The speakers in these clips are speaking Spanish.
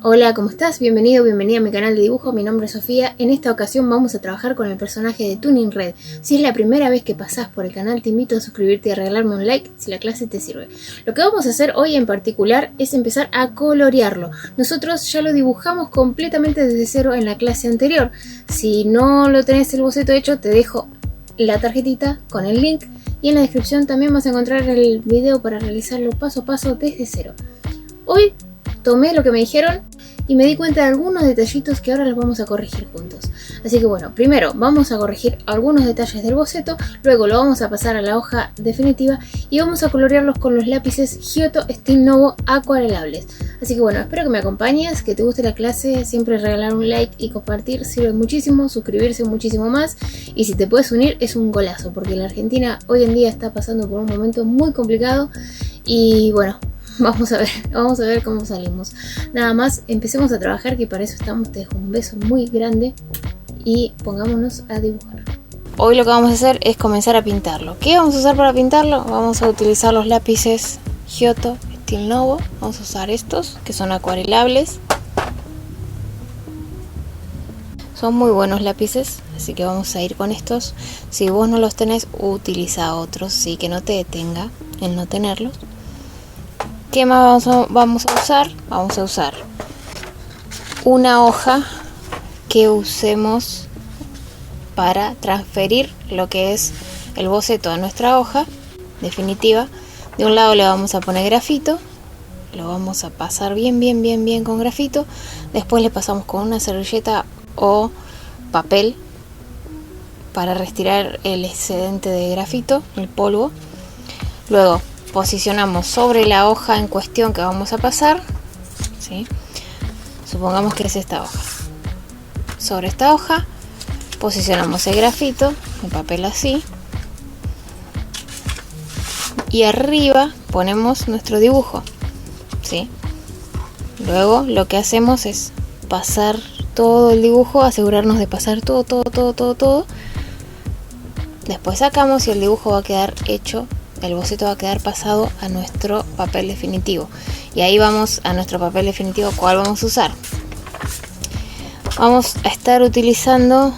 Hola, ¿cómo estás? Bienvenido, bienvenida a mi canal de dibujo, mi nombre es Sofía. En esta ocasión vamos a trabajar con el personaje de Tuning Red. Si es la primera vez que pasás por el canal, te invito a suscribirte y a regalarme un like si la clase te sirve. Lo que vamos a hacer hoy en particular es empezar a colorearlo. Nosotros ya lo dibujamos completamente desde cero en la clase anterior. Si no lo tenés el boceto hecho, te dejo la tarjetita con el link y en la descripción también vas a encontrar el video para realizarlo paso a paso desde cero. Hoy tomé lo que me dijeron y me di cuenta de algunos detallitos que ahora los vamos a corregir juntos. Así que bueno, primero vamos a corregir algunos detalles del boceto, luego lo vamos a pasar a la hoja definitiva y vamos a colorearlos con los lápices Giotto Steel Novo acuarelables. Así que bueno, espero que me acompañes, que te guste la clase, siempre regalar un like y compartir sirve muchísimo, suscribirse muchísimo más y si te puedes unir es un golazo porque la Argentina hoy en día está pasando por un momento muy complicado y bueno, vamos a ver cómo salimos. Nada más, empecemos a trabajar, que para eso estamos. Te dejo un beso muy grande y pongámonos a dibujar. Hoy lo que vamos a hacer es comenzar a pintarlo. ¿Qué vamos a usar para pintarlo? Vamos a utilizar los lápices Giotto Steel Novo. Vamos a usar estos, que son acuarelables. Son muy buenos lápices, así que vamos a ir con estos. Si vos no los tenés, utiliza otros, sí, que no te detenga el no tenerlos. ¿Qué más vamos a usar? Vamos a usar una hoja que usemos para transferir lo que es el boceto a nuestra hoja definitiva. De un lado le vamos a poner grafito, lo vamos a pasar bien con grafito. Después le pasamos con una servilleta o papel para retirar el excedente de grafito, el polvo. Luego posicionamos sobre la hoja en cuestión que vamos a pasar, ¿sí? Supongamos que es esta hoja. Sobre esta hoja posicionamos el grafito, el papel así, y arriba ponemos nuestro dibujo, ¿sí? Luego lo que hacemos es pasar todo el dibujo, asegurarnos de pasar todo. Después sacamos y el dibujo va a quedar hecho. El boceto va a quedar pasado a nuestro papel definitivo. Y ahí vamos a nuestro papel definitivo. ¿Cuál vamos a usar? Vamos a estar utilizando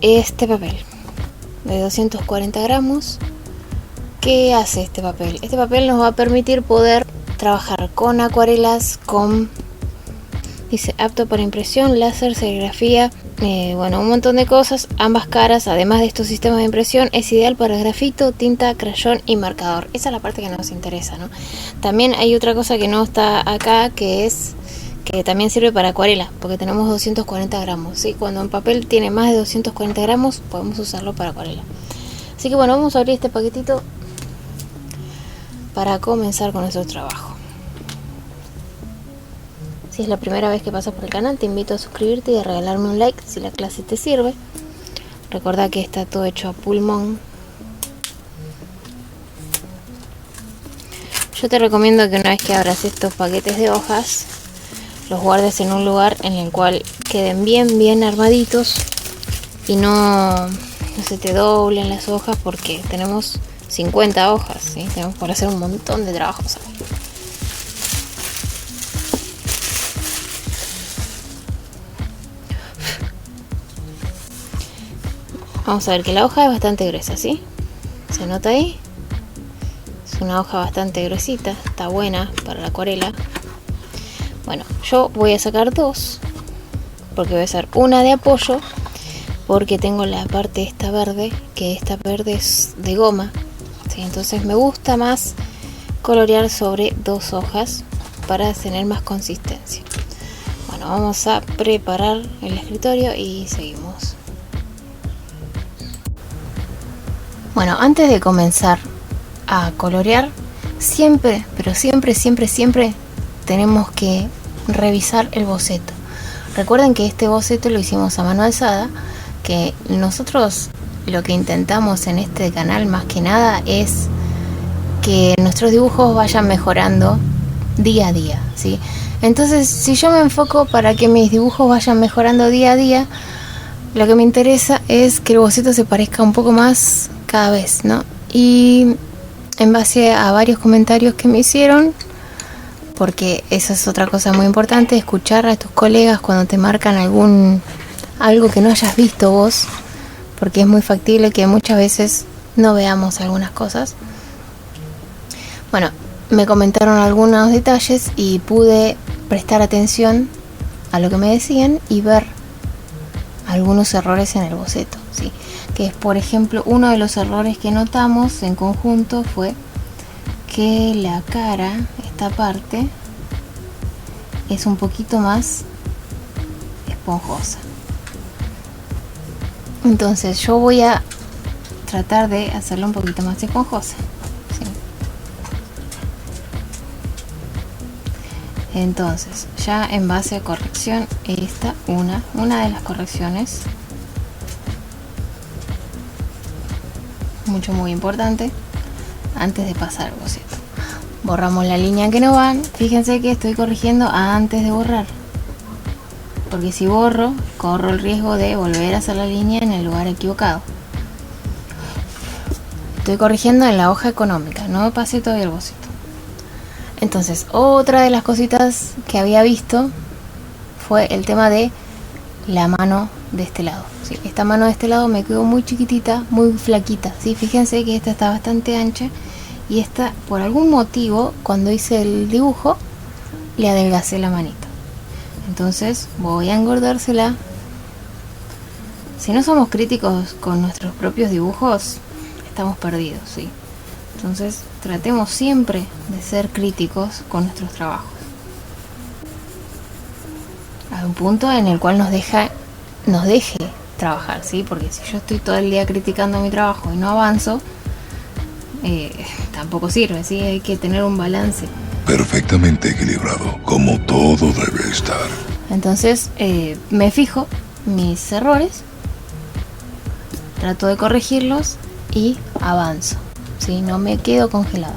este papel de 240 gramos. ¿Qué hace este papel? Este papel nos va a permitir poder trabajar con acuarelas, dice apto para impresión, láser, serigrafía, un montón de cosas. Ambas caras, además de estos sistemas de impresión, es ideal para grafito, tinta, crayón y marcador. Esa es la parte que nos interesa, ¿no? También hay otra cosa que no está acá, que es que también sirve para acuarela, porque tenemos 240 gramos, ¿sí? Cuando un papel tiene más de 240 gramos, podemos usarlo para acuarela. Así que bueno, vamos a abrir este paquetito para comenzar con nuestro trabajo. Si es la primera vez que pasas por el canal, te invito a suscribirte y a regalarme un like si la clase te sirve. Recuerda que está todo hecho a pulmón. Yo te recomiendo que una vez que abras estos paquetes de hojas, los guardes en un lugar en el cual queden bien armaditos y no se te doblen las hojas, porque tenemos 50 hojas, ¿sí? Tenemos por hacer un montón de trabajos aquí. Vamos a ver que la hoja es bastante gruesa, ¿sí? ¿Se nota ahí? Es una hoja bastante gruesita, está buena para la acuarela. Bueno, yo voy a sacar dos, porque voy a hacer una de apoyo, porque tengo la parte esta verde, que esta verde es de goma, ¿sí? Entonces me gusta más colorear sobre dos hojas para tener más consistencia. Bueno, vamos a preparar el escritorio y seguimos. Bueno, antes de comenzar a colorear, siempre tenemos que revisar el boceto. Recuerden que este boceto lo hicimos a mano alzada, que nosotros lo que intentamos en este canal más que nada es que nuestros dibujos vayan mejorando día a día, ¿sí? Entonces, si yo me enfoco para que mis dibujos vayan mejorando día a día, lo que me interesa es que el boceto se parezca un poco más cada vez, ¿no? Y en base a varios comentarios que me hicieron, porque esa es otra cosa muy importante, escuchar a tus colegas cuando te marcan algo que no hayas visto vos, porque es muy factible que muchas veces no veamos algunas cosas. Bueno, me comentaron algunos detalles y pude prestar atención a lo que me decían y ver algunos errores en el boceto, ¿sí? Que es, por ejemplo, uno de los errores que notamos en conjunto fue que la cara, esta parte, es un poquito más esponjosa. Entonces yo voy a tratar de hacerla un poquito más esponjosa, ¿sí? Entonces, ya en base a corrección, esta una de las correcciones, muy importante, antes de pasar el boceto. Borramos la línea que no van. Fíjense que estoy corrigiendo antes de borrar, porque si borro, corro el riesgo de volver a hacer la línea en el lugar equivocado. Estoy corrigiendo en la hoja económica, no pasé todavía el boceto. Entonces, otra de las cositas que había visto fue el tema de la mano de este lado, ¿sí? Esta mano de este lado me quedó muy chiquitita, muy flaquita, ¿sí? Fíjense que esta está bastante ancha y esta, por algún motivo, cuando hice el dibujo, le adelgacé la manita. Entonces voy a engordársela. Si no somos críticos con nuestros propios dibujos, estamos perdidos, ¿sí? Entonces tratemos siempre de ser críticos con nuestros trabajos. Hay un punto en el cual nos deje trabajar, ¿sí? Porque si yo estoy todo el día criticando mi trabajo y no avanzo, tampoco sirve, ¿sí? Hay que tener un balance. Perfectamente equilibrado, como todo debe estar. Entonces me fijo mis errores, trato de corregirlos y avanzo, ¿sí? No me quedo congelada.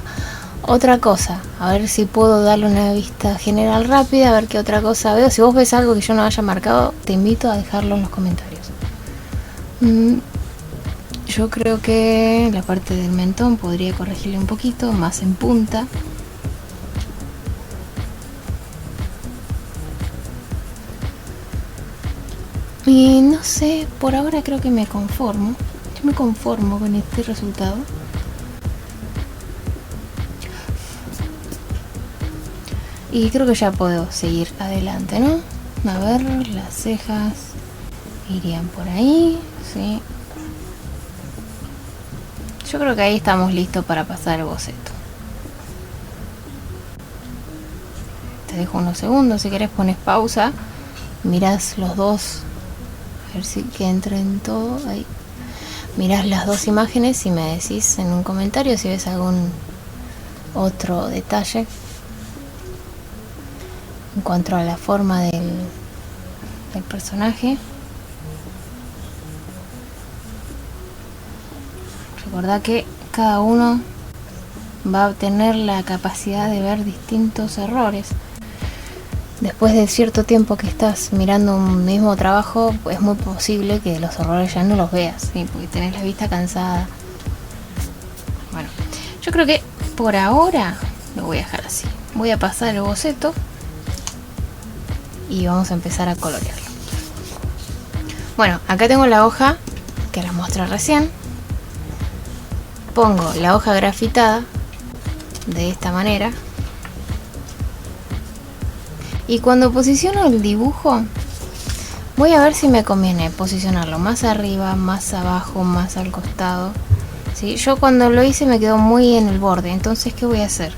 Otra cosa, a ver si puedo darle una vista general rápida, a ver qué otra cosa veo. Si vos ves algo que yo no haya marcado, te invito a dejarlo en los comentarios. Yo creo que la parte del mentón podría corregirle un poquito, más en punta. Y no sé, por ahora creo que me conformo. Yo me conformo con este resultado. Y creo que ya puedo seguir adelante, ¿no? A ver, las cejas irían por ahí, ¿sí? Yo creo que ahí estamos listos para pasar el boceto. Te dejo unos segundos, si querés pones pausa, mirás los dos, a ver si que entra en todo ahí. Mirás las dos imágenes y me decís en un comentario si ves algún otro detalle en cuanto a la forma del personaje. Recordá que cada uno va a tener la capacidad de ver distintos errores. Después de cierto tiempo que estás mirando un mismo trabajo, es muy posible que los errores ya no los veas, ¿sí? Porque tenés la vista cansada. Bueno, yo creo que por ahora lo voy a dejar así. Voy a pasar el boceto y vamos a empezar a colorearlo. Bueno, acá tengo la hoja que les mostré recién. Pongo la hoja grafitada de esta manera. Y cuando posiciono el dibujo, voy a ver si me conviene posicionarlo más arriba, más abajo, más al costado, ¿sí? Yo cuando lo hice me quedó muy en el borde, entonces ¿qué voy a hacer?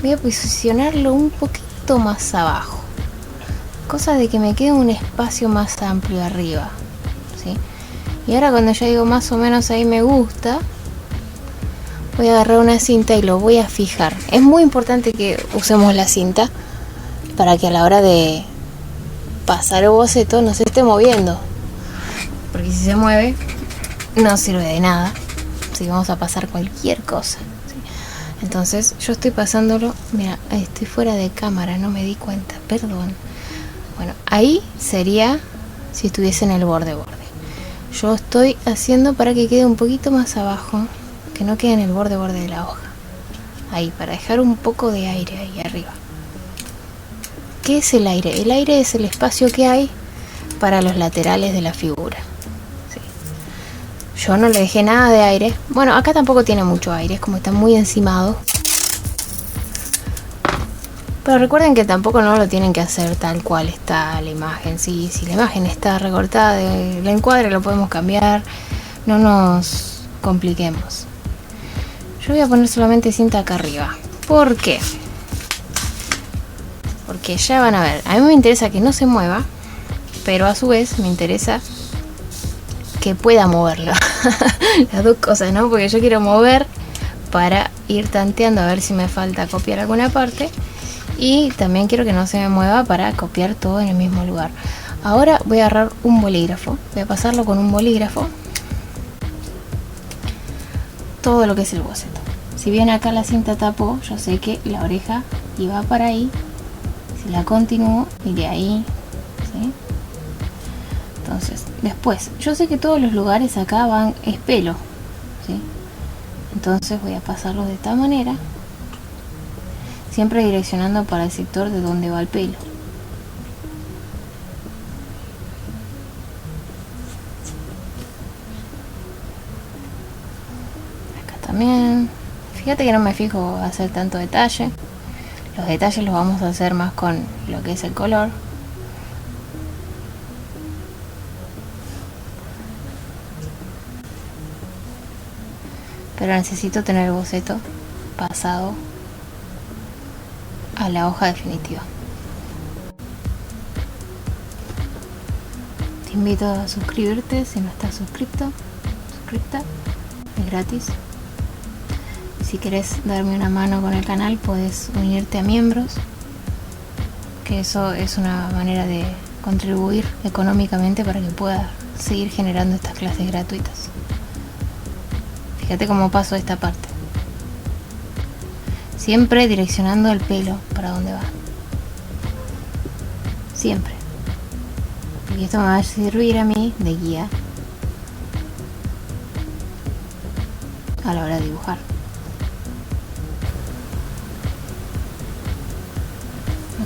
Voy a posicionarlo un poquito más abajo, cosa de que me quede un espacio más amplio arriba, ¿sí? Y ahora cuando ya digo más o menos ahí me gusta, voy a agarrar una cinta y lo voy a fijar. Es muy importante que usemos la cinta para que a la hora de pasar el boceto no se esté moviendo, porque si se mueve no sirve de nada, si vamos a pasar cualquier cosa, ¿sí? Entonces yo estoy pasándolo, mira, estoy fuera de cámara, no me di cuenta, perdón. Bueno, ahí sería si estuviese en el borde. Yo estoy haciendo para que quede un poquito más abajo, que no quede en el borde de la hoja, ahí, para dejar un poco de aire ahí arriba. ¿Qué es el aire? El aire es el espacio que hay para los laterales de la figura. Sí. Yo no le dejé nada de aire. Bueno, acá tampoco tiene mucho aire, es como está muy encimado. Pero recuerden que tampoco no lo tienen que hacer tal cual está la imagen. Si la imagen está recortada del encuadre, lo podemos cambiar. No nos compliquemos. Yo voy a poner solamente cinta acá arriba. ¿Por qué? Porque ya van a ver. A mí me interesa que no se mueva, pero a su vez me interesa que pueda moverlo. Las dos cosas, ¿no? Porque yo quiero mover para ir tanteando a ver si me falta copiar alguna parte. Y también quiero que no se me mueva para copiar todo en el mismo lugar. Ahora voy a agarrar un bolígrafo. Voy a pasarlo con un bolígrafo. Todo lo que es el boceto. Si bien acá la cinta tapó, yo sé que la oreja iba para ahí. Si la continúo, iré ahí. ¿Sí? Entonces, después, yo sé que todos los lugares acá van es pelo. ¿Sí? Entonces voy a pasarlo de esta manera. Siempre direccionando para el sector de donde va el pelo. Acá también. Fíjate que no me fijo hacer tanto detalle. Los detalles los vamos a hacer más con lo que es el color. Pero necesito tener el boceto pasado a la hoja definitiva. Te invito a suscribirte si no estás suscripta. Es gratis. Si querés darme una mano con el canal, puedes unirte a miembros, que eso es una manera de contribuir económicamente para que pueda seguir generando estas clases gratuitas. Fíjate cómo paso esta parte. Siempre direccionando el pelo para donde va. Siempre. Y esto me va a servir a mí de guía a la hora de dibujar.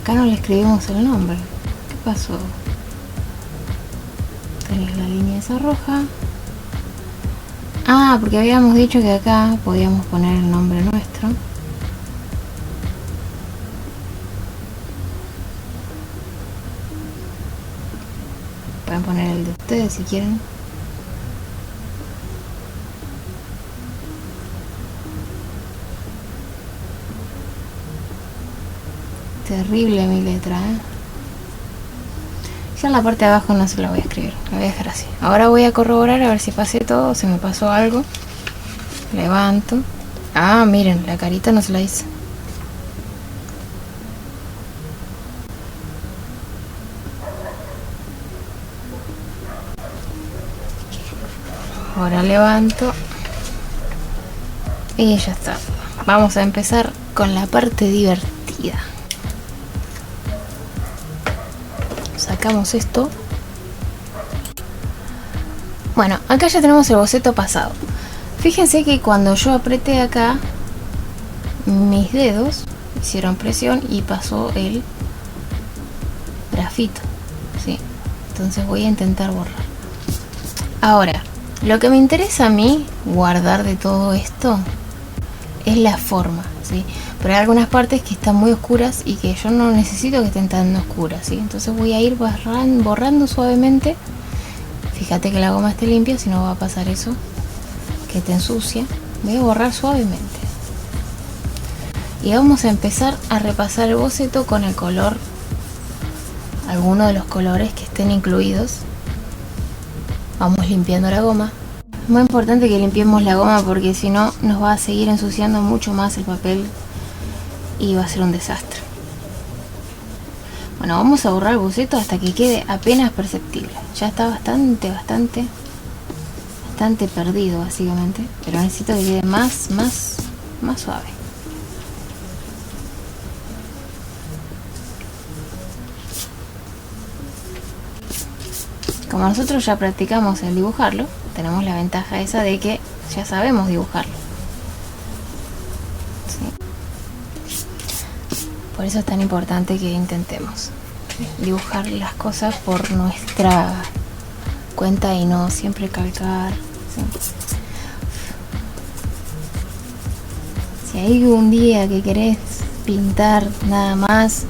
Acá no le escribimos el nombre. ¿Qué pasó? Tenés la línea esa roja. Ah, porque habíamos dicho que acá podíamos poner el nombre nuestro. Pueden poner el de ustedes si quieren. Terrible mi letra, ¿eh? Ya en la parte de abajo no se la voy a escribir, la voy a dejar así. Ahora voy a corroborar a ver si pasé todo, si me pasó algo. Levanto. Ah, miren, la carita no se la hice. Ahora levanto y ya está. Vamos a empezar con la parte divertida. Sacamos esto. Bueno, acá ya tenemos el boceto pasado. Fíjense que cuando yo apreté acá, mis dedos hicieron presión y pasó el grafito, ¿sí? Entonces voy a intentar borrar. Ahora, lo que me interesa a mí guardar de todo esto es la forma, ¿sí? Pero hay algunas partes que están muy oscuras y que yo no necesito que estén tan oscuras, ¿sí? Entonces voy a ir borrando suavemente. Fíjate que la goma esté limpia, si no va a pasar eso, que te ensucia. Voy a borrar suavemente. Y vamos a empezar a repasar el boceto con el color, alguno de los colores que estén incluidos. Vamos limpiando la goma. Es muy importante que limpiemos la goma porque si no nos va a seguir ensuciando mucho más el papel y va a ser un desastre. Bueno, vamos a borrar el boceto hasta que quede apenas perceptible. Ya está bastante perdido básicamente, pero necesito que quede más suave. Como nosotros ya practicamos el dibujarlo, tenemos la ventaja esa de que ya sabemos dibujarlo. ¿Sí? Por eso es tan importante que intentemos dibujar las cosas por nuestra cuenta y no siempre calcar, ¿sí? Si hay un día que querés pintar nada más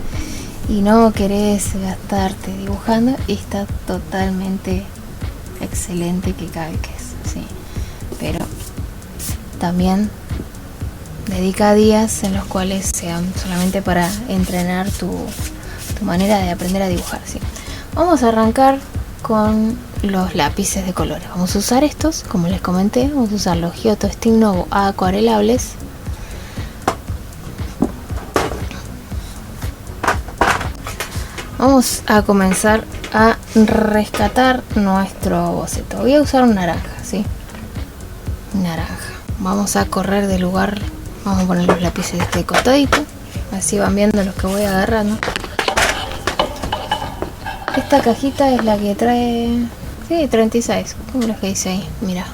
y no querés gastarte dibujando, está totalmente excelente que calques, ¿sí? Pero también dedica días en los cuales sean solamente para entrenar tu manera de aprender a dibujar, ¿sí? Vamos a arrancar con los lápices de colores. Vamos a usar estos, como les comenté, vamos a usar los Giotto Stignovo acuarelables. Vamos a comenzar a rescatar nuestro boceto. Voy a usar un naranja, ¿sí? Naranja. Vamos a correr de lugar. Vamos a poner los lápices de este costadito. Así van viendo los que voy agarrando. Esta cajita es la que trae... Sí, 36. Como los que dice ahí. Mira.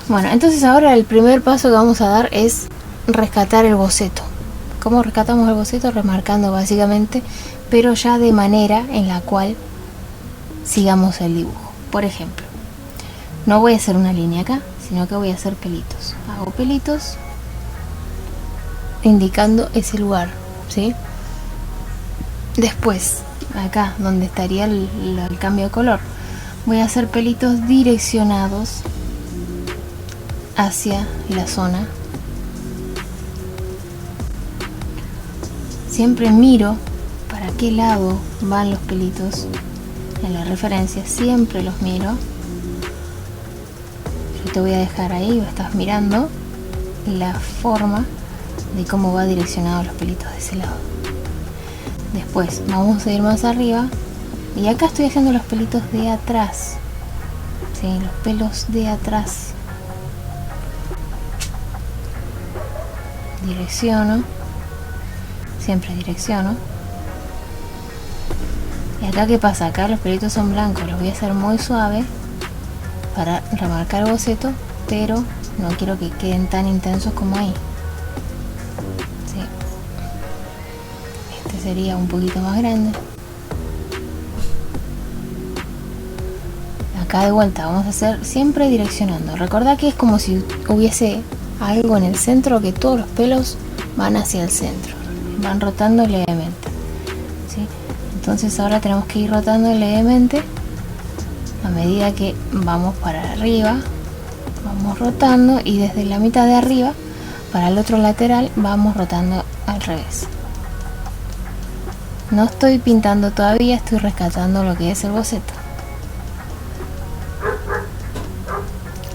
Bueno, entonces ahora el primer paso que vamos a dar es rescatar el boceto. ¿Cómo rescatamos el boceto? Remarcando básicamente, pero ya de manera en la cual sigamos el dibujo. Por ejemplo, no voy a hacer una línea acá, sino que voy a hacer pelitos. Hago pelitos indicando ese lugar, ¿sí? Después, acá donde estaría el cambio de color, voy a hacer pelitos direccionados hacia la zona. Siempre miro para qué lado van los pelitos en la referencia, siempre los miro. Yo te voy a dejar ahí, estás mirando la forma de cómo va direccionado los pelitos de ese lado. Después vamos a ir más arriba y acá estoy haciendo los pelitos de atrás, ¿sí? Los pelos de atrás. Direcciono, siempre direcciono. Y acá qué pasa, acá los pelitos son blancos, los voy a hacer muy suave para remarcar el boceto, pero no quiero que queden tan intensos como ahí, ¿sí? Este sería un poquito más grande. Acá de vuelta vamos a hacer siempre direccionando. Recordá que es como si hubiese algo en el centro, que todos los pelos van hacia el centro, van rotando levemente, ¿sí? Entonces ahora tenemos que ir rotando levemente a medida que vamos para arriba, vamos rotando, y desde la mitad de arriba para el otro lateral vamos rotando al revés. No estoy pintando todavía, estoy rescatando lo que es el boceto.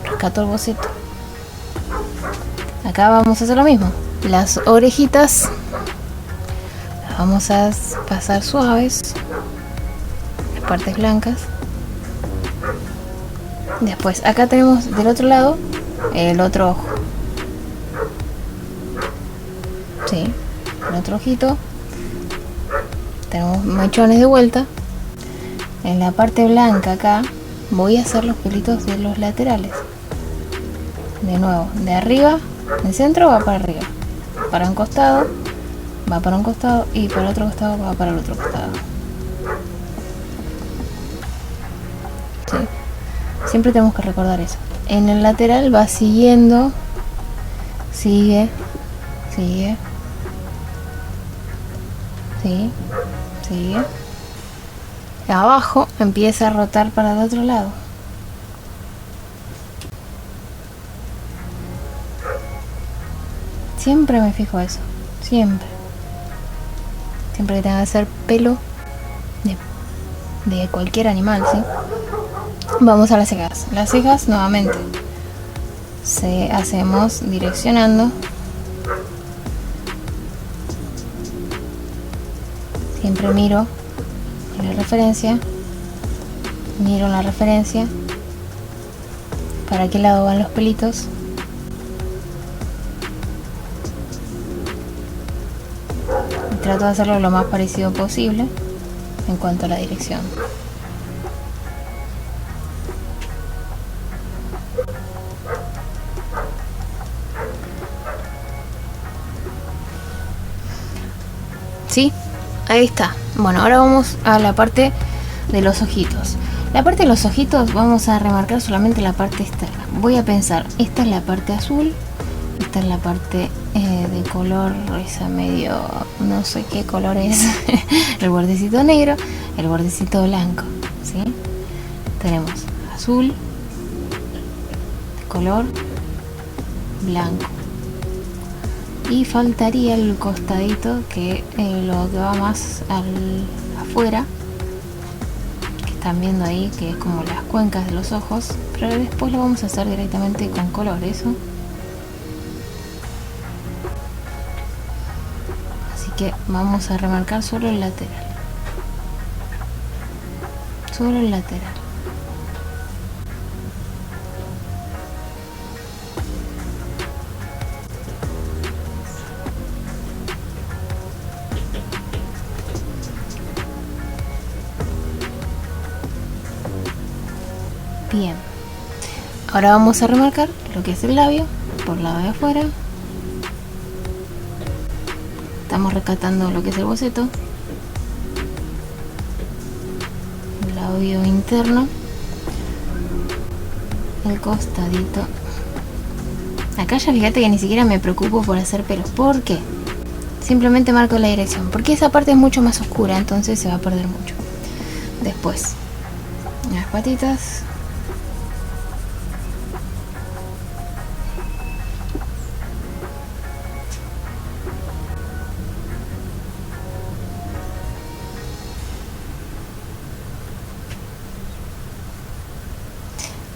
Rescato el boceto. Acá vamos a hacer lo mismo. Las orejitas las vamos a pasar suaves, las partes blancas. Después acá tenemos del otro lado el otro ojo, ¿sí? El otro ojito. Tenemos mechones de vuelta. En la parte blanca acá voy a hacer los pelitos de los laterales. De nuevo, de arriba, del centro va para arriba, para un costado va para un costado y para el otro costado va para el otro costado, ¿sí? Siempre tenemos que recordar eso. En el lateral va siguiendo, sigue, sigue, ¿sí? Sigue. Abajo empieza a rotar para el otro lado. Siempre me fijo eso, siempre. Siempre que tenga que hacer pelo de cualquier animal, ¿sí? Vamos a las cejas. Las cejas nuevamente hacemos direccionando. Siempre miro en la referencia. Miro en la referencia para qué lado van los pelitos. Trato de hacerlo lo más parecido posible en cuanto a la dirección. ¿Sí? Ahí está. Bueno, ahora vamos a la parte de los ojitos. La parte de los ojitos vamos a remarcar solamente la parte externa. Voy a pensar, esta es la parte azul, esta es la parte de color, esa medio, no sé qué color es, el bordecito negro, el bordecito blanco, ¿sí? Tenemos azul, de color blanco. Y faltaría el costadito que lo que va más afuera, que están viendo ahí, que es como las cuencas de los ojos, pero después lo vamos a hacer directamente con color, eso. Así que vamos a remarcar solo el lateral. Solo el lateral. Bien, ahora vamos a remarcar lo que es el labio por el lado de afuera. Estamos rescatando lo que es el boceto, el labio interno, el costadito. Acá ya fíjate que ni siquiera me preocupo por hacer pelos. ¿Por qué? Simplemente marco la dirección, porque esa parte es mucho más oscura, entonces se va a perder mucho. Después, las patitas.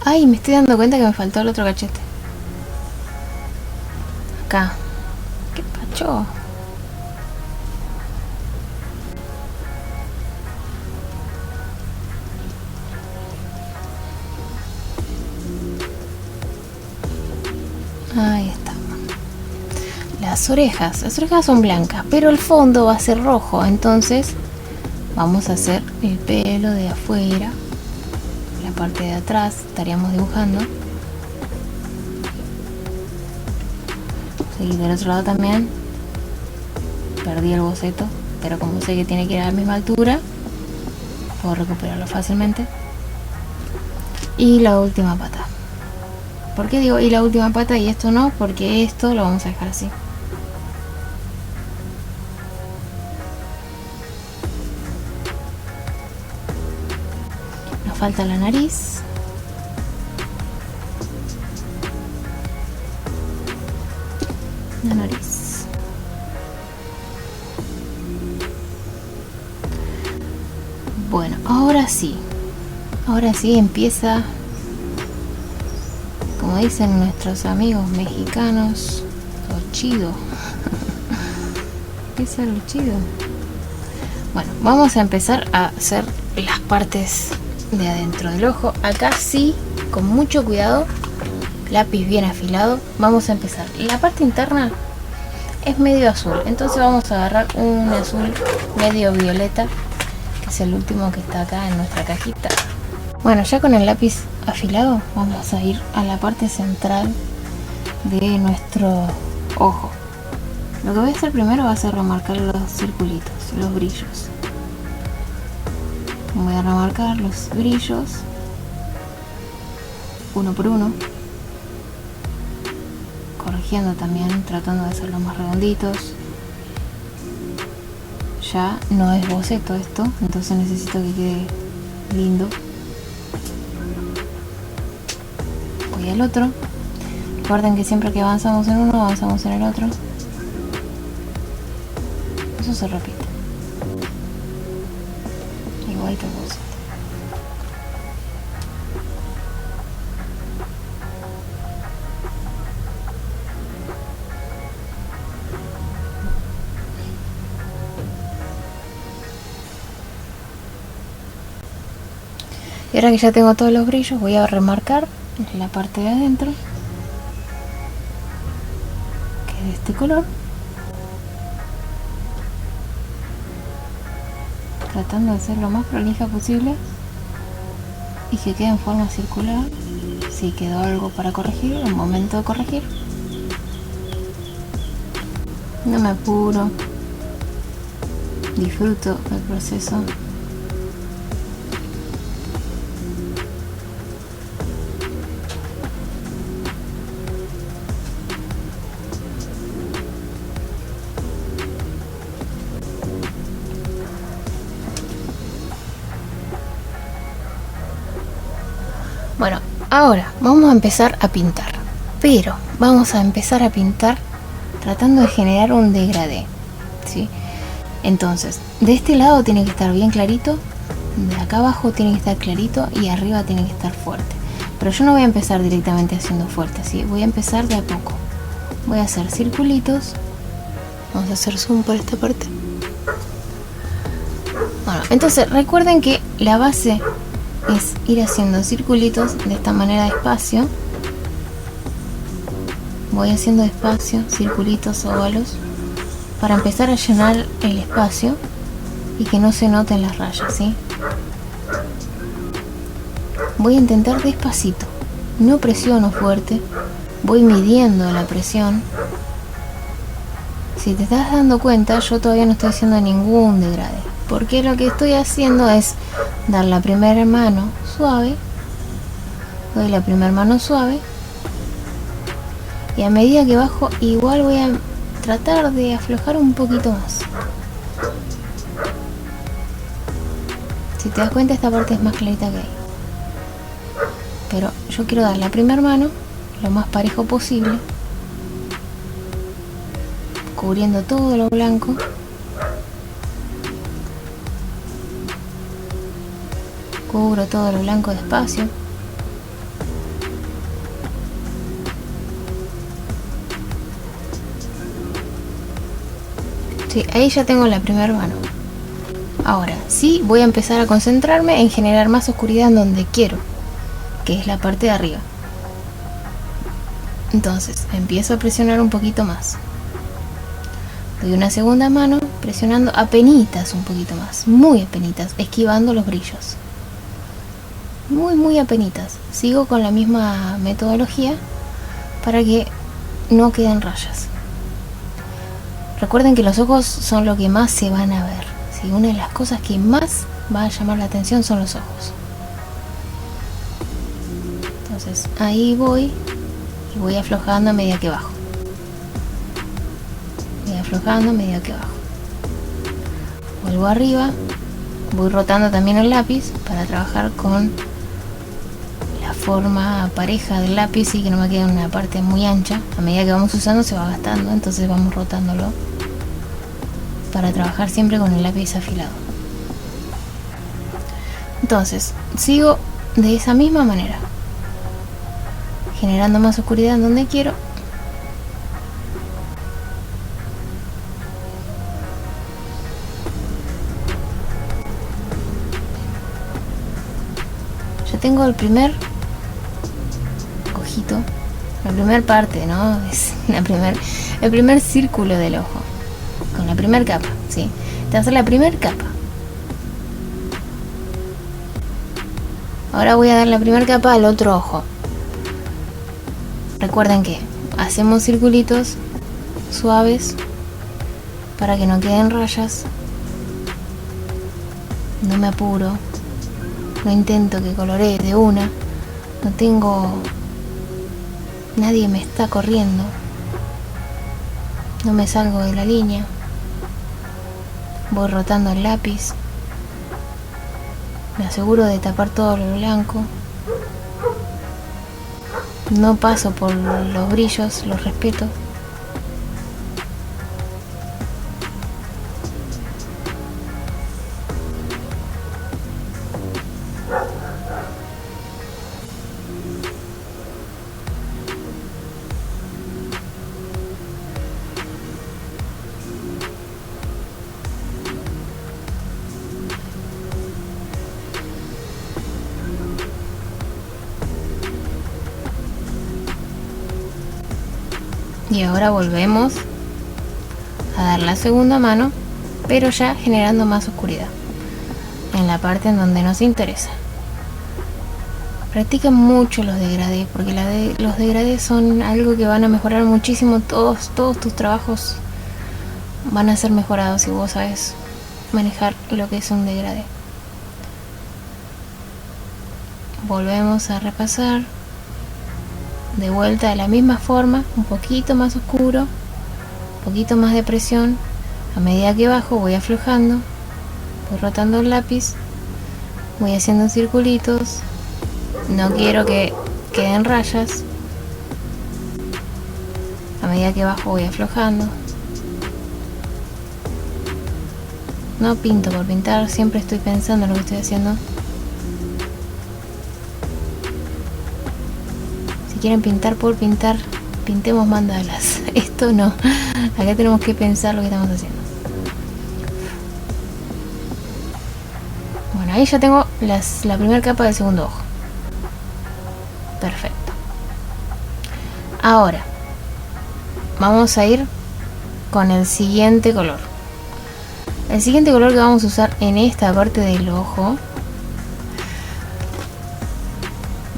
Ay, me estoy dando cuenta que me faltó el otro cachete. Acá. ¿Qué pacho? Ahí está. Las orejas son blancas, pero el fondo va a ser rojo, entonces vamos a hacer el pelo de afuera, la parte de atrás estaríamos dibujando. Seguí del otro lado también. Perdí el boceto, pero como sé que tiene que ir a la misma altura, puedo recuperarlo fácilmente. Y la última pata. ¿Por qué digo y la última pata y esto no? Porque esto lo vamos a dejar así. Nos falta la nariz. La nariz. Bueno, ahora sí empieza, como dicen nuestros amigos mexicanos, lo chido. ¿Qué es lo chido? Bueno, vamos a empezar a hacer las partes de adentro del ojo. Acá sí, con mucho cuidado, lápiz bien afilado, vamos a empezar. La parte interna es medio azul, entonces vamos a agarrar un azul medio violeta, que es el último que está acá en nuestra cajita. Bueno, ya con el lápiz afilado vamos a ir a la parte central de nuestro ojo. Lo que voy a hacer primero va a ser remarcar los circulitos, los brillos. Voy a remarcar los brillos uno por uno, corrigiendo también, tratando de hacerlos más redonditos. Ya no es boceto esto, entonces necesito que quede lindo. Voy al otro. Recuerden que siempre que avanzamos en uno, avanzamos en el otro. Eso se repite. Igual que el boceto. Y ahora que ya tengo todos los brillos, voy a remarcar la parte de adentro, que es de este color, tratando de ser lo más prolija posible y que quede en forma circular. Si quedó algo para corregir, es el momento de corregir. No me apuro. Disfruto el proceso. Bueno, ahora vamos a empezar a pintar, pero vamos a empezar a pintar tratando de generar un degradé, ¿sí? Entonces, de este lado tiene que estar bien clarito, de acá abajo tiene que estar clarito y arriba tiene que estar fuerte. Pero yo no voy a empezar directamente haciendo fuerte, ¿sí? Voy a empezar de a poco. Voy a hacer circulitos. Vamos a hacer zoom por esta parte. Bueno, entonces recuerden que la base es ir haciendo circulitos de esta manera despacio. Voy haciendo despacio circulitos óvalos para empezar a llenar el espacio y que no se noten las rayas, ¿sí? Voy a intentar despacito, no presiono fuerte, voy midiendo la presión. Si te estás dando cuenta, yo todavía no estoy haciendo ningún degradé, porque lo que estoy haciendo es dar la primera mano suave, doy la primera mano suave, y a medida que bajo igual voy a tratar de aflojar un poquito más. Si te das cuenta, esta parte es más clarita que ahí, pero yo quiero dar la primera mano lo más parejo posible, cubriendo todo lo blanco. Cubro todo lo blanco despacio. Sí, ahí ya tengo la primera mano. Ahora sí voy a empezar a concentrarme en generar más oscuridad en donde quiero, que es la parte de arriba. Entonces empiezo a presionar un poquito más. Doy una segunda mano presionando apenitas un poquito más, muy apenitas, esquivando los brillos. Muy apenitas. Sigo con la misma metodología para que no queden rayas. Recuerden que los ojos son lo que más se van a ver, ¿sí? Una de las cosas que más va a llamar la atención son los ojos. Entonces ahí voy y voy aflojando a medida que bajo. Voy aflojando a medida que bajo. Vuelvo arriba, voy rotando también el lápiz para trabajar con la forma pareja del lápiz y que no me quede una parte muy ancha. A medida que vamos usando se va gastando, entonces vamos rotándolo para trabajar siempre con el lápiz afilado. Entonces sigo de esa misma manera, generando más oscuridad en donde quiero. Ya tengo el primer ojito, la primera parte, ¿no? Es el primer círculo del ojo, con la primera capa, ¿sí? Te voy a hacer la primera capa. Ahora voy a dar la primera capa al otro ojo. Recuerden que hacemos circulitos suaves para que no queden rayas. No me apuro, no intento que coloree de una, no tengo, nadie me está corriendo, no me salgo de la línea, voy rotando el lápiz, me aseguro de tapar todo lo blanco, no paso por los brillos, los respeto. Y ahora volvemos a dar la segunda mano, pero ya generando más oscuridad en la parte en donde nos interesa. Practiquen mucho los degradés, porque los degradés son algo que van a mejorar muchísimo. Todos tus trabajos van a ser mejorados si vos sabes manejar lo que es un degradé. Volvemos a repasar de vuelta de la misma forma, un poquito más oscuro, un poquito más de presión. A medida que bajo voy aflojando, voy rotando el lápiz, voy haciendo circulitos. No quiero que queden rayas. A medida que bajo voy aflojando. No pinto por pintar, siempre estoy pensando en lo que estoy haciendo. Si quieren pintar por pintar, pintemos mandalas. Esto no. Acá tenemos que pensar lo que estamos haciendo. Bueno, ahí ya tengo la primera capa del segundo ojo. Perfecto. Ahora vamos a ir con el siguiente color. El siguiente color que vamos a usar en esta parte del ojo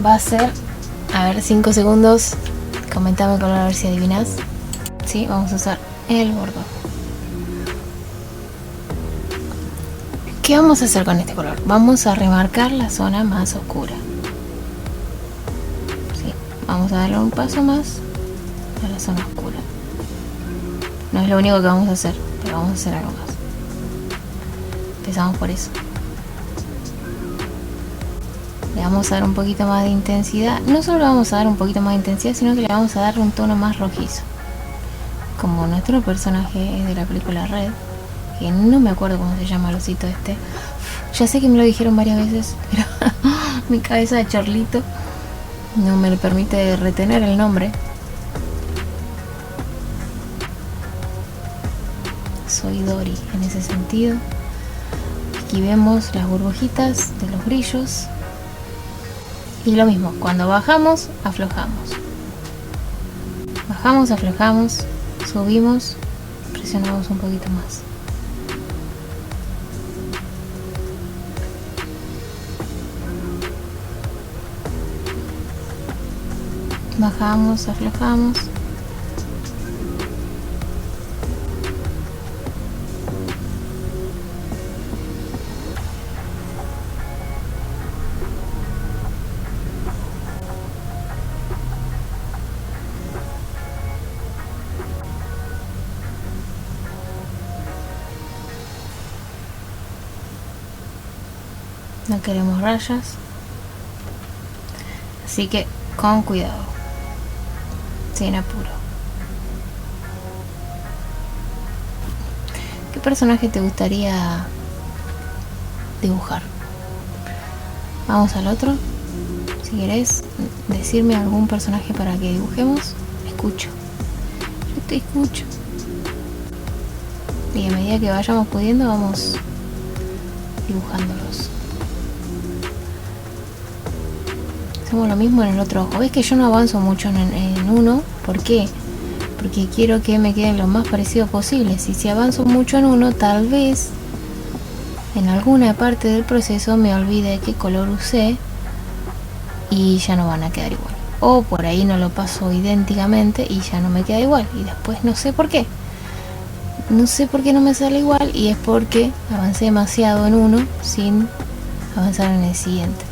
va a ser, a ver, 5 segundos, comentame el color a ver si adivinas. Sí, vamos a usar el bordo. ¿Qué vamos a hacer con este color? Vamos a remarcar la zona más oscura. Sí, vamos a darle un paso más a la zona oscura. No es lo único que vamos a hacer, pero vamos a hacer algo más. Empezamos por eso. Le vamos a dar un poquito más de intensidad. No solo le vamos a dar un poquito más de intensidad, sino que le vamos a dar un tono más rojizo. Como nuestro personaje de la película Red, que no me acuerdo cómo se llama el osito este. Ya sé que me lo dijeron varias veces, pero mi cabeza de chorlito no me permite retener el nombre. Soy Dory en ese sentido. Aquí vemos las burbujitas de los brillos. Y lo mismo, cuando bajamos, aflojamos. Bajamos, aflojamos, subimos, presionamos un poquito más. Bajamos, aflojamos. No queremos rayas, así que con cuidado, sin apuro. ¿Qué personaje te gustaría dibujar? Vamos al otro. Si querés decirme algún personaje para que dibujemos, escucho. Yo te escucho. Y a medida que vayamos pudiendo, vamos dibujándolos. Hacemos lo mismo en el otro ojo. Ves que yo no avanzo mucho en uno. ¿Por qué? Porque quiero que me queden lo más parecido posible. Y si avanzo mucho en uno, tal vez en alguna parte del proceso me olvide qué color usé y ya no van a quedar igual. O por ahí no lo paso idénticamente y ya no me queda igual. Y después no sé por qué. No sé por qué no me sale igual y es porque avancé demasiado en uno sin avanzar en el siguiente.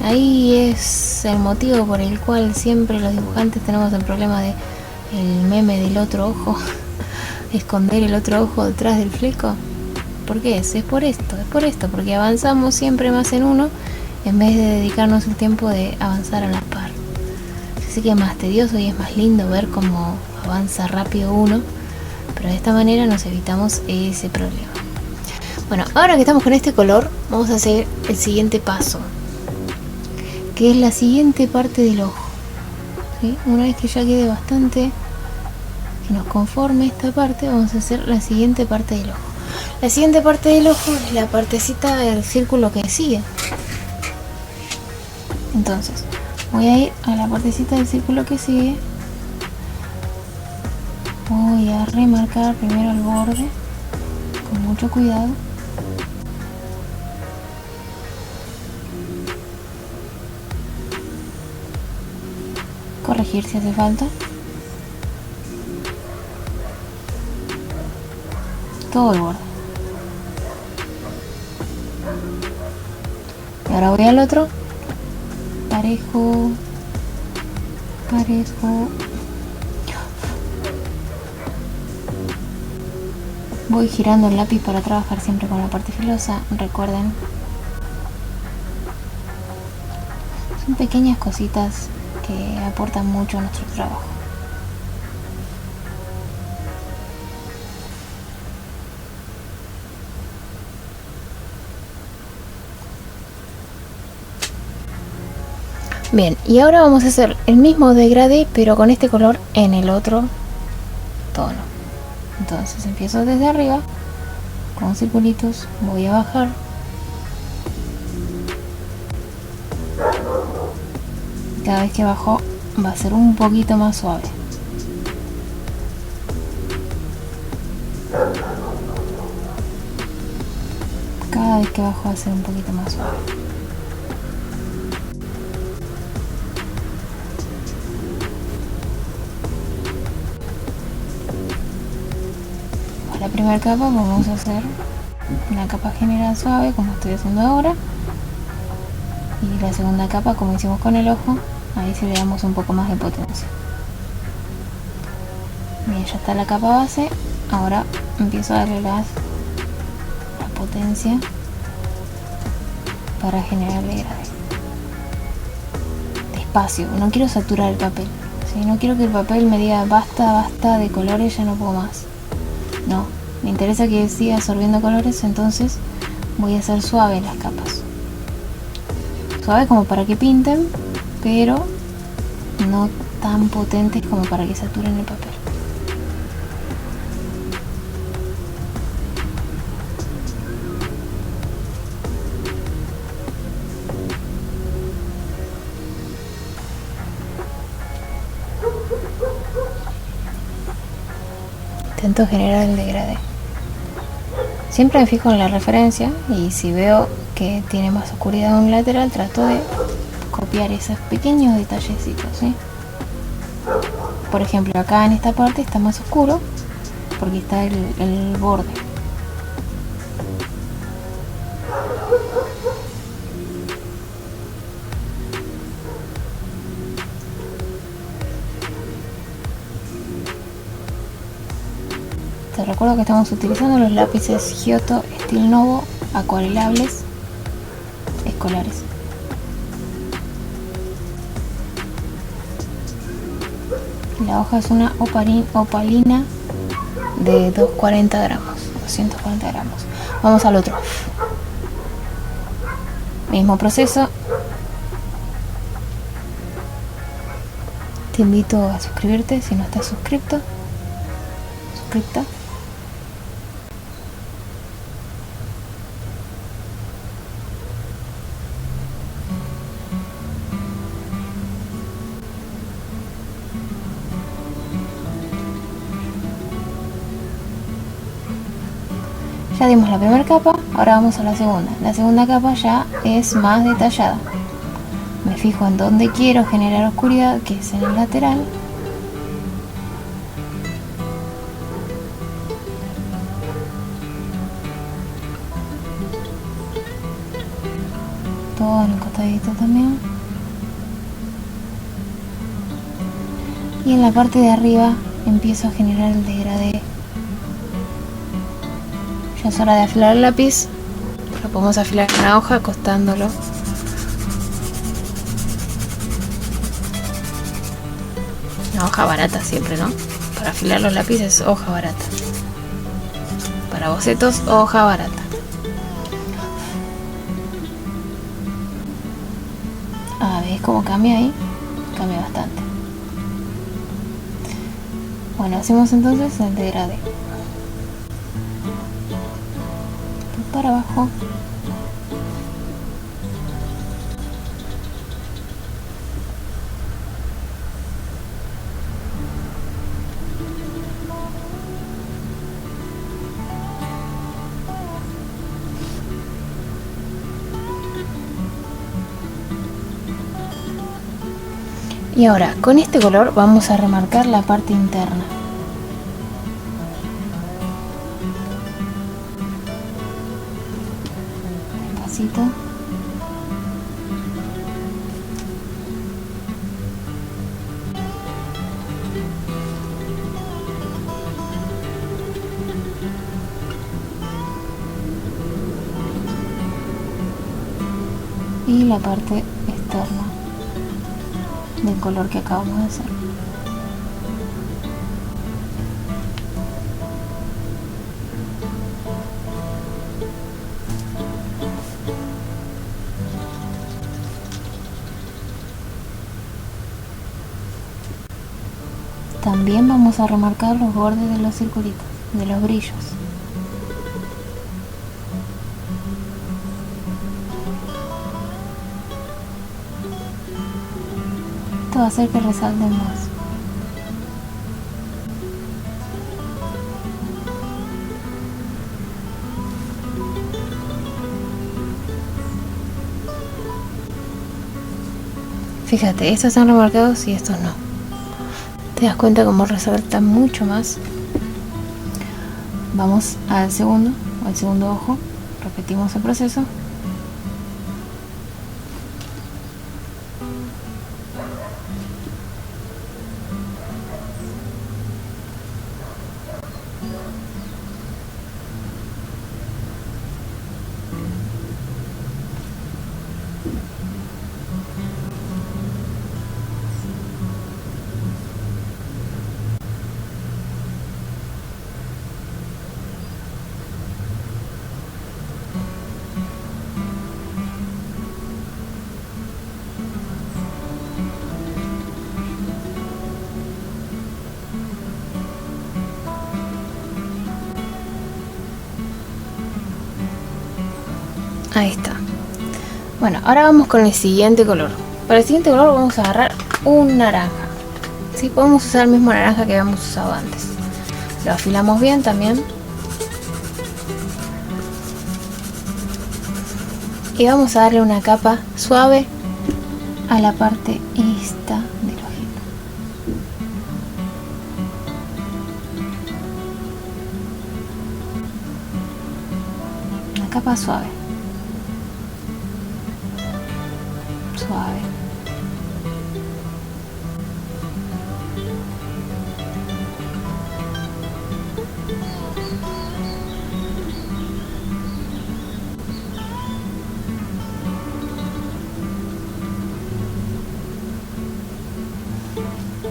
Ahí es el motivo por el cual siempre los dibujantes tenemos el problema de el meme del otro ojo, esconder el otro ojo detrás del fleco. ¿Por qué es? Es por esto, porque avanzamos siempre más en uno en vez de dedicarnos el tiempo de avanzar a la par. Así que es más tedioso y es más lindo ver cómo avanza rápido uno, pero de esta manera nos evitamos ese problema. Bueno, ahora que estamos con este color, vamos a hacer el siguiente paso, que es la siguiente parte del ojo. ¿Sí? Una vez que ya quede bastante, que nos conforme esta parte, vamos a hacer la siguiente parte del ojo. La siguiente parte del ojo es la partecita del círculo que sigue. Entonces, voy a ir a la partecita del círculo que sigue. Voy a remarcar primero el borde con mucho cuidado. Corregir si hace falta. todo el borde. Y ahora voy al otro, parejo, parejo. Voy girando el lápiz para trabajar siempre con la parte filosa, recuerden. Son pequeñas cositas que aportan mucho a nuestro trabajo. Bien, y ahora vamos a hacer el mismo degradé, pero con este color en el otro tono. Entonces empiezo desde arriba, con circulitos, voy a bajar. Cada vez que bajo va a ser un poquito más suave. Cada vez que bajo va a ser un poquito más suave. La primera capa vamos a hacer una capa general suave como estoy haciendo ahora, y la segunda capa como hicimos con el ojo, ahí sí le damos un poco más de potencia. Bien, ya está la capa base, ahora empiezo a darle la potencia para generar el degradé. Despacio, no quiero saturar el papel, ¿sí? No quiero que el papel me diga basta, basta de colores, ya no puedo más. No, me interesa que siga absorbiendo colores, entonces voy a hacer suave las capas. Suave como para que pinten, pero no tan potentes como para que saturen el papel. Intento generar el degradé. Siempre me fijo en la referencia y si veo que tiene más oscuridad en un lateral, trato de copiar esos pequeños detallecitos, ¿sí? Por ejemplo, acá en esta parte está más oscuro porque está el borde. Te recuerdo que estamos utilizando los lápices Giotto Stil Novo acuarelables escolares. La hoja es una opalina de 240 gramos, 240 gramos. Vamos al otro. Mismo proceso. Te invito a suscribirte si no estás suscripta. Ya dimos la primera capa, ahora vamos a la segunda. La segunda capa ya es más detallada. Me fijo en dónde quiero generar oscuridad, que es en el lateral. Todo en el costadito también. Y en la parte de arriba empiezo a generar el degradé. Ya es hora de afilar el lápiz. Lo podemos afilar en la hoja acostándolo. Una hoja barata siempre, ¿no? Para afilar los lápices, hoja barata. Para bocetos, hoja barata. ¿Ves cómo cambia ahí? Cambia bastante. Bueno, hacemos entonces el degradé. Para abajo. Y ahora, con este color vamos a remarcar la parte interna. despacito. Y la parte externa del color que acabamos de hacer. También vamos a remarcar los bordes de los circulitos, de los brillos. Esto va a hacer que resalten más. Fíjate, estos están remarcados y estos no. Te das cuenta cómo resalta mucho más. Vamos al segundo ojo. Repetimos el proceso. Ahí está. Bueno, ahora vamos con el siguiente color. Para el siguiente color vamos a agarrar un naranja. ¿Sí? Podemos usar el mismo naranja que habíamos usado antes. Lo afilamos bien también. Y vamos a darle una capa suave a la parte esta del ojito. Una capa suave. Suave.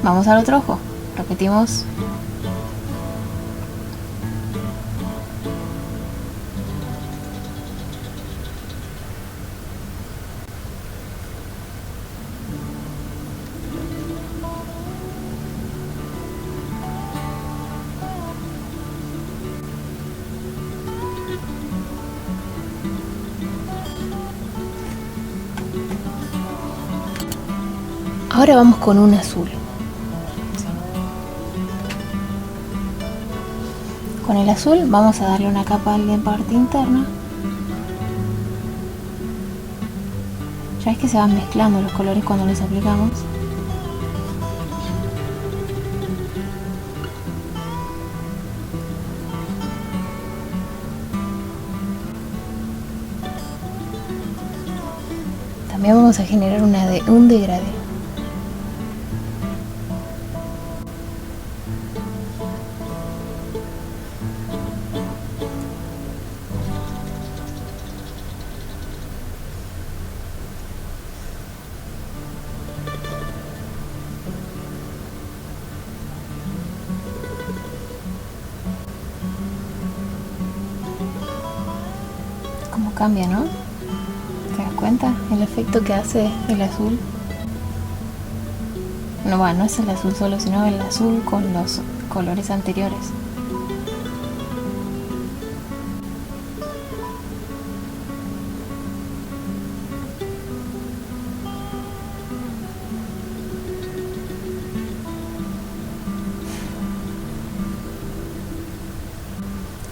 Vamos al otro ojo. Repetimos. Ahora vamos con un azul. Con el azul vamos a darle una capa en la parte interna. Ya es que se van mezclando los colores cuando los aplicamos. También vamos a generar un degradé. Cómo cambia, ¿no? ¿Te das cuenta? El efecto que hace el azul. No, bueno, no es el azul solo, sino el azul con los colores anteriores.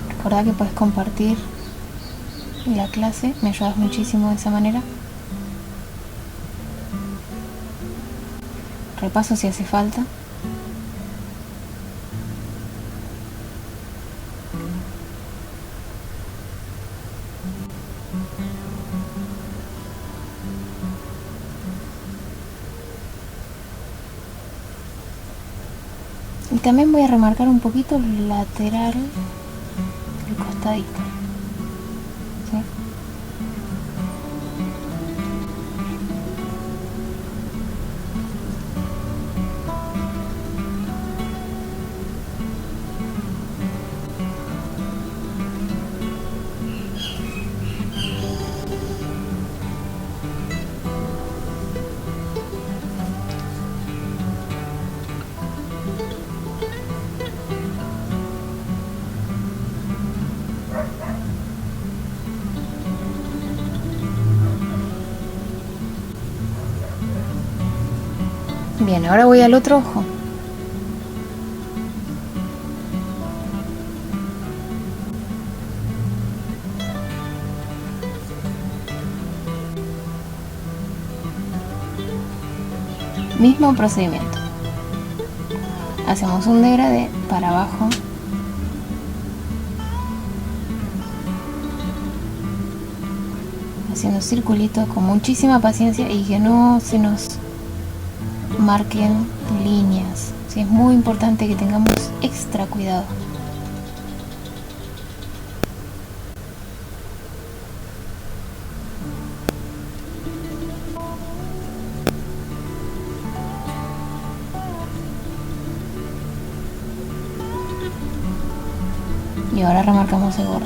Recordá que puedes compartir la clase, me ayudas muchísimo de esa manera. Repaso si hace falta. Y también voy a remarcar un poquito el lateral, el costadito. ¿Sí? Bien, ahora voy al otro ojo. Mismo procedimiento. Hacemos un degradé para abajo. Haciendo circulitos con muchísima paciencia y que no se nos marquen líneas. Sí, es muy importante que tengamos extra cuidado. Y ahora remarcamos el borde.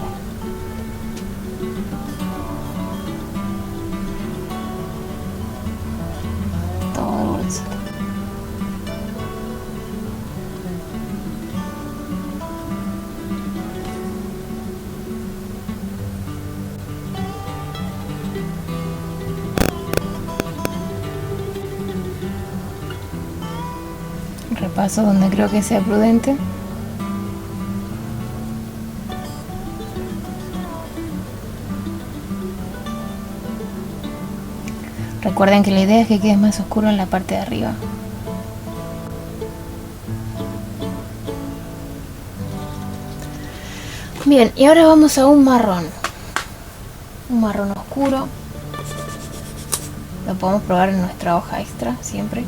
Todo el borde. Repaso donde creo que sea prudente. Recuerden que la idea es que quede más oscuro en la parte de arriba. Bien, y ahora vamos a un marrón. Un marrón oscuro. Lo podemos probar en nuestra hoja extra, siempre.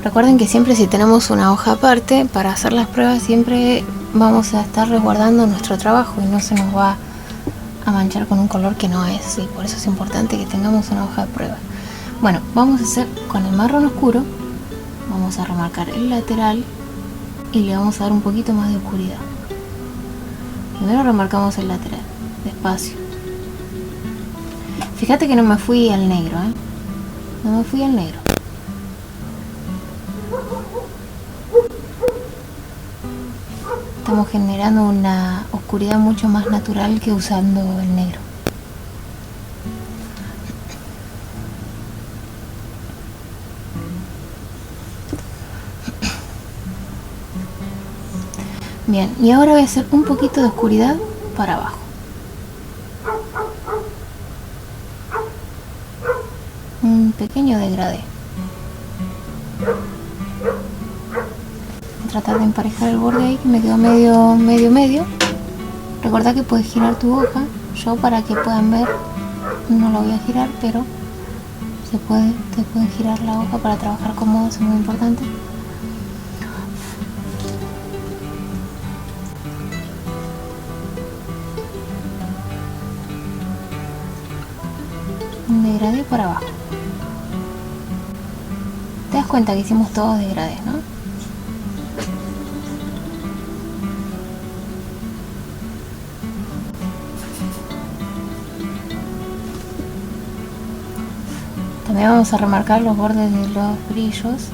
Recuerden que siempre si tenemos una hoja aparte, para hacer las pruebas siempre vamos a estar resguardando nuestro trabajo y no se nos va a manchar con un color que no es, y por eso es importante que tengamos una hoja de prueba. Bueno, vamos a hacer con el marrón oscuro, vamos a remarcar el lateral y le vamos a dar un poquito más de oscuridad. Primero remarcamos el lateral, despacio. Fíjate que no me fui al negro, no me fui al negro. Estamos generando una oscuridad mucho más natural que usando el negro. Bien, y ahora voy a hacer un poquito de oscuridad para abajo. Un pequeño degradé. Tratar de emparejar el borde ahí, que me quedó medio. Recuerda que puedes girar tu hoja. Yo, para que puedan ver, no lo voy a girar, pero te pueden girar la hoja para trabajar cómodo, eso es muy importante. Un degradé por abajo. Te das cuenta que hicimos todos degradés, ¿no? También vamos a remarcar los bordes de los brillos.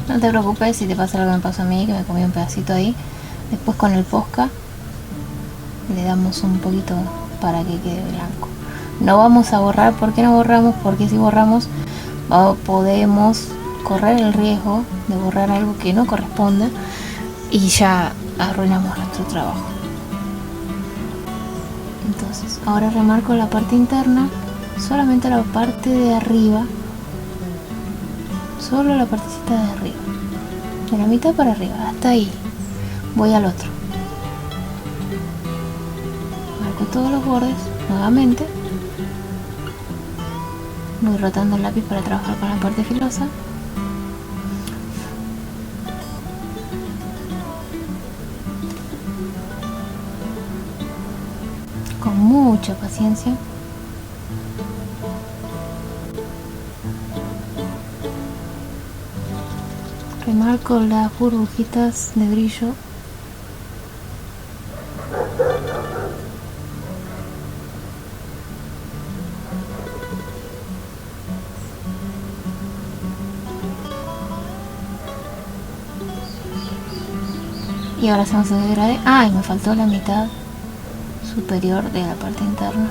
No te preocupes si te pasa lo que me pasó a mí, que me comí un pedacito ahí. Después con el Posca le damos un poquito para que quede blanco. No vamos a borrar. ¿Por qué no borramos? Porque si borramos podemos correr el riesgo de borrar algo que no corresponda y ya arruinamos nuestro trabajo. Entonces ahora remarco la parte interna, solamente la parte de arriba, solo la partecita de arriba, de la mitad para arriba, hasta ahí. Voy al otro, marco todos los bordes nuevamente, voy rotando el lápiz para trabajar con la parte filosa. Con mucha paciencia. Remarco las burbujitas de brillo. Y ahora hacemos el degradé. Y me faltó la mitad superior de la parte interna.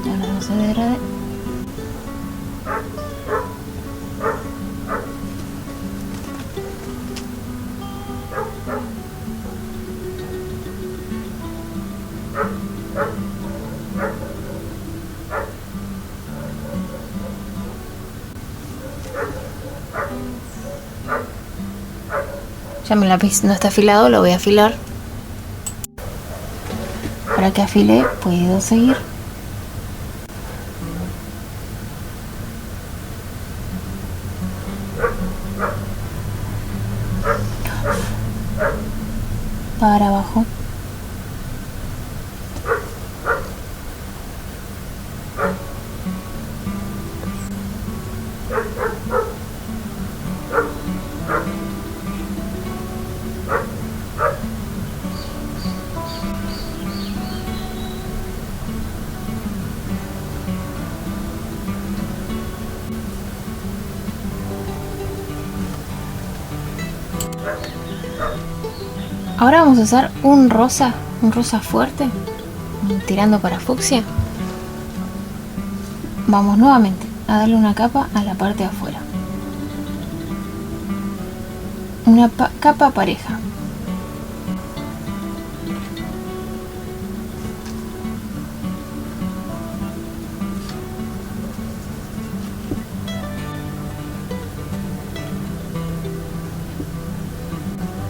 Ahora hacemos el degradé. Ya mi lápiz no está afilado, lo voy a afilar. Para que afile puedo seguir. Para abajo. Ahora vamos a usar un rosa fuerte, tirando para fucsia. Vamos nuevamente a darle una capa a la parte de afuera. Una capa pareja.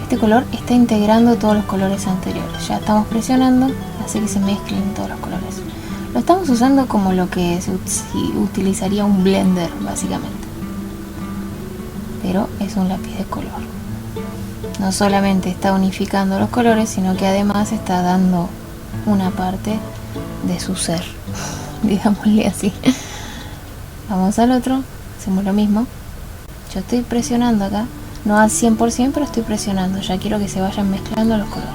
Este color está integrando todos los colores anteriores. Ya estamos presionando, así que se mezclen todos los colores. Lo estamos usando como lo que se utilizaría un blender, básicamente. Pero es un lápiz de color. No solamente está unificando los colores, sino que además está dando una parte de su ser, digámosle así. Vamos al otro, hacemos lo mismo. Yo estoy presionando acá. No al 100%, pero estoy presionando. Ya quiero que se vayan mezclando los colores.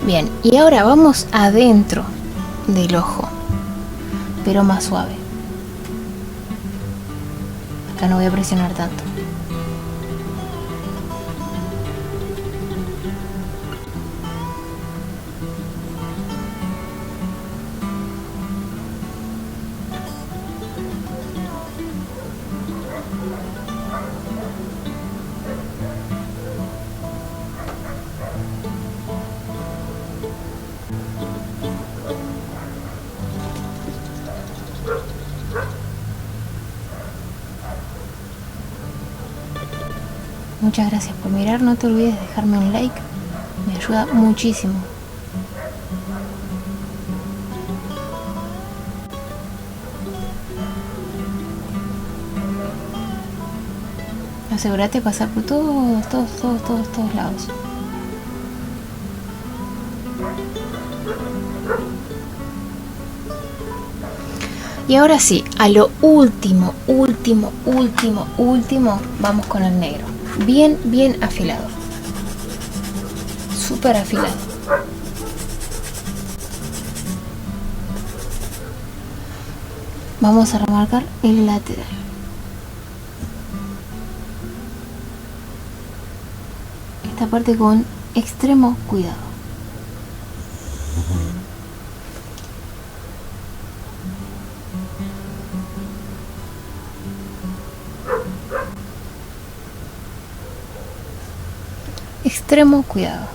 Bien, y ahora vamos adentro del ojo, pero más suave. Acá no voy a presionar tanto. Muchas gracias por mirar, no te olvides de dejarme un like, me ayuda muchísimo. Asegúrate de pasar por todos lados. Y ahora sí, a lo último, vamos con el negro. Bien afilado. Súper afilado. Vamos a remarcar el lateral. Esta parte con extremo cuidado. Extremo cuidado.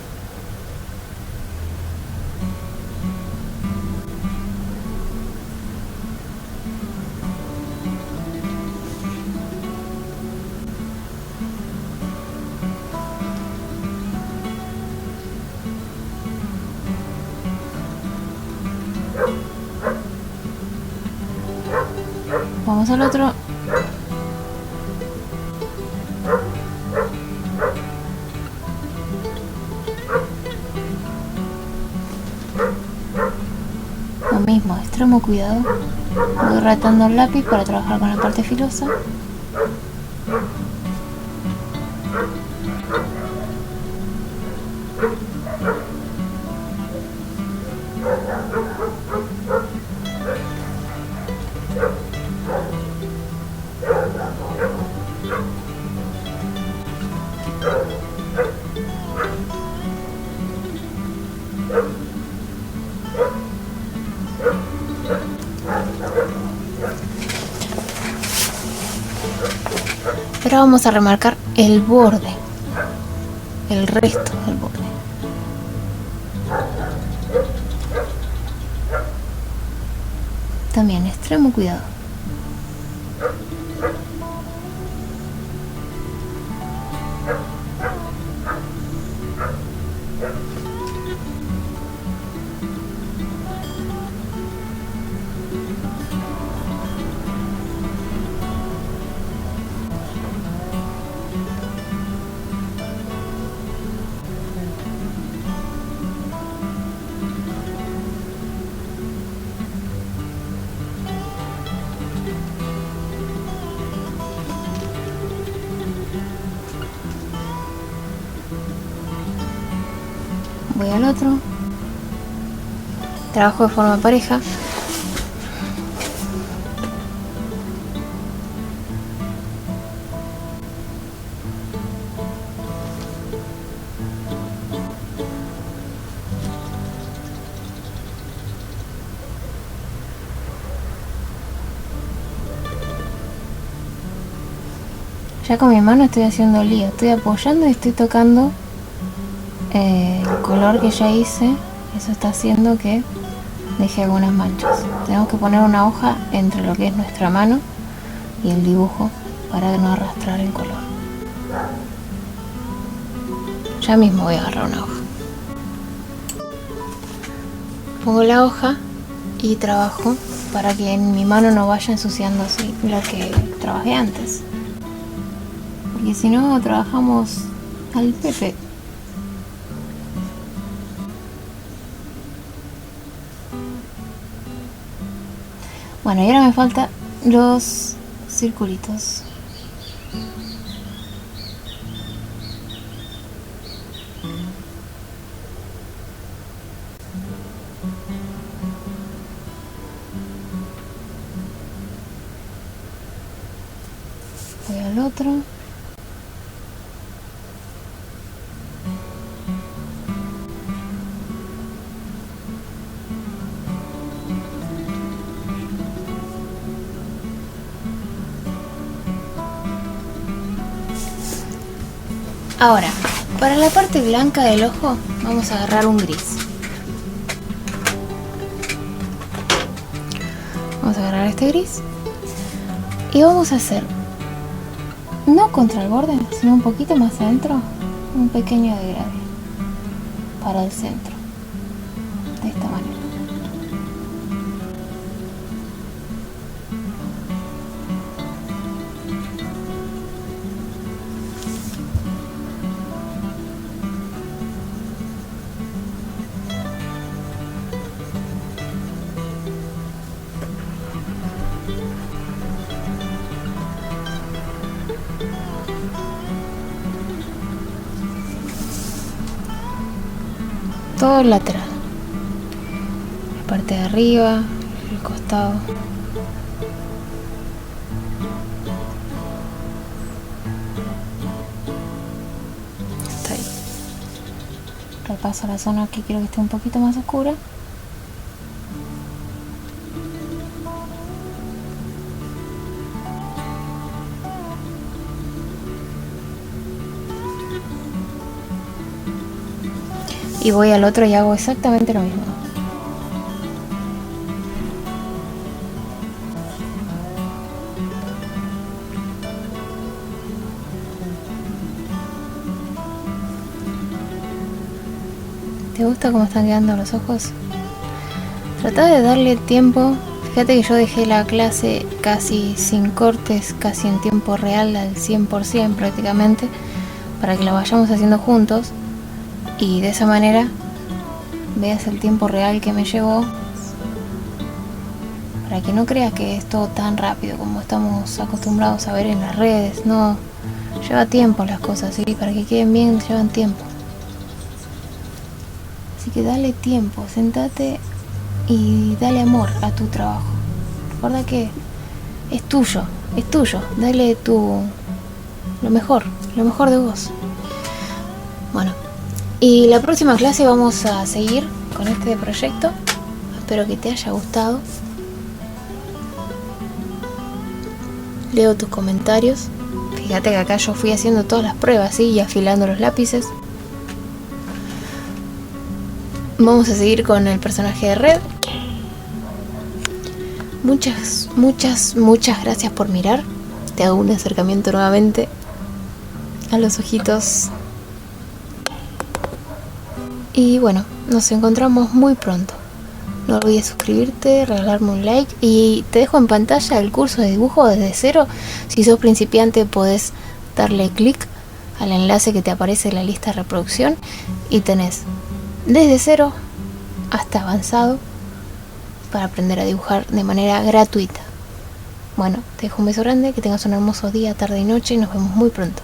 Vamos al otro. Lo mismo, extremo cuidado. Voy retando el lápiz para trabajar con la parte filosa. Ahora vamos a remarcar el borde, el resto del borde. También extremo cuidado. Voy al otro. Trabajo de forma pareja. Ya con mi mano estoy haciendo lío, estoy apoyando y estoy tocando el color que ya hice. Eso está haciendo que deje algunas manchas. Tenemos que poner una hoja entre lo que es nuestra mano y el dibujo para no arrastrar el color. Ya mismo voy a agarrar una hoja. Pongo la hoja y trabajo para que en mi mano no vaya ensuciando así lo que trabajé antes. Porque si no, trabajamos al pepe. Bueno, y ahora me faltan los circulitos. Voy al otro. Ahora, para la parte blanca del ojo vamos a agarrar un gris. Vamos a agarrar este gris y vamos a hacer, no contra el borde, sino un poquito más adentro, un pequeño degradé para el centro, de esta manera. Todo el lateral, la parte de arriba, el costado. paso a la zona que quiero que esté un poquito más oscura. Y voy al otro y hago exactamente lo mismo. ¿Te gusta cómo están quedando los ojos? Trata de darle tiempo. Fíjate que yo dejé la clase casi sin cortes, casi en tiempo real, al 100% prácticamente, para que la vayamos haciendo juntos y de esa manera veas el tiempo real que me llevó, para que no creas que es todo tan rápido como estamos acostumbrados a ver en las redes. No, lleva tiempo las cosas, ¿sí? Para que queden bien llevan tiempo. Así que dale tiempo, sentate y dale amor a tu trabajo. Recuerda que es tuyo, dale lo mejor de vos. Bueno, y la próxima clase vamos a seguir con este proyecto. Espero que te haya gustado. Leo tus comentarios. Fíjate que acá yo fui haciendo todas las pruebas, ¿sí? Y afilando los lápices. Vamos a seguir con el personaje de Red. Muchas gracias por mirar. Te hago un acercamiento nuevamente a los ojitos. Y bueno, nos encontramos muy pronto. No olvides suscribirte, regalarme un like y te dejo en pantalla el curso de dibujo desde cero. Si sos principiante podés darle clic al enlace que te aparece en la lista de reproducción y tenés desde cero hasta avanzado para aprender a dibujar de manera gratuita. Bueno, te dejo un beso grande, que tengas un hermoso día, tarde y noche y nos vemos muy pronto.